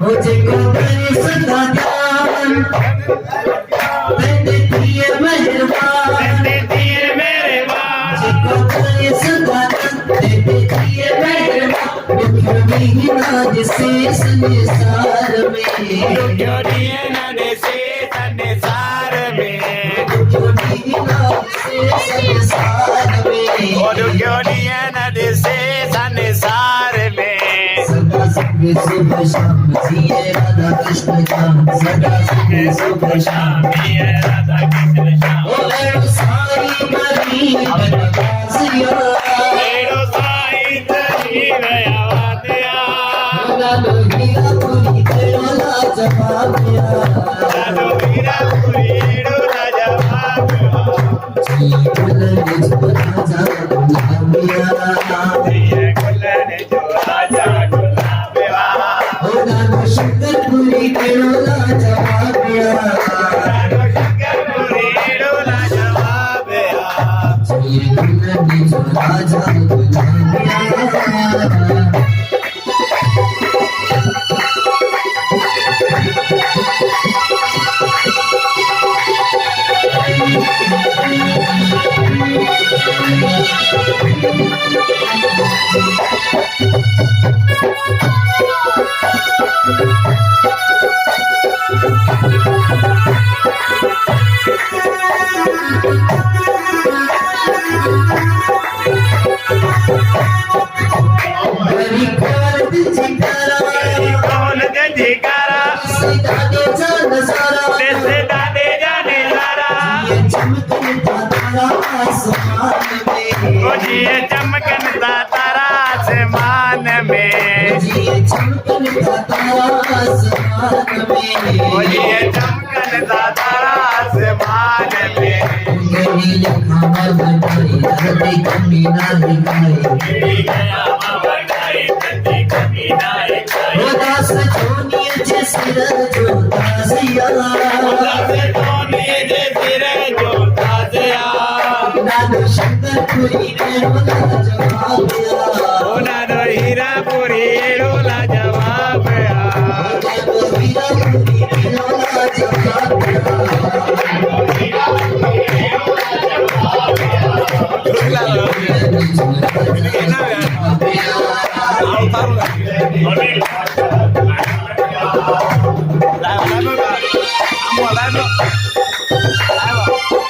मुझे को करे सदा ध्यान तेरे दिए मेहरबान मुझे को करे सदा ध्यान तेरे दिए मेहरबान दुखियों महीना जिसे संसार में दुखियों महीना जिसे संसार में दुखियों महीना जिसे संसार में दुखियों महीना जिसे संसार में सुबह शाम जिए राधा कृष्ण श्याम सदा सुबह शाम जिए राधा कृष्ण श्याम ओ लेडो साई मरी बनवासिया लेडो साई तरी नयावादिया लालो हीरा पूरी तेरा जवाबिया लालो हीरा पूरी तेरा जवाबिया जी कुलने जो राजा गुलाबिया जी कुलने जो राजा शंकरपुरी डोला जवाबिया शंकरपुरी डोला जवाबिया ये दुल्हन जो राजा गुलाबिया ये चमकन तारा आसमान में ये चमकन तारा आसमान में ये चमकन तारा आसमान में नीले खामा बनाई धरती कमी ना दिखाई गया बनाई धरती कमी ना दिखाई ओ दास जोनिए जैसे जो दासिया ओ दास जोनिए जैसे जो दासिया शंकरपुरी डोला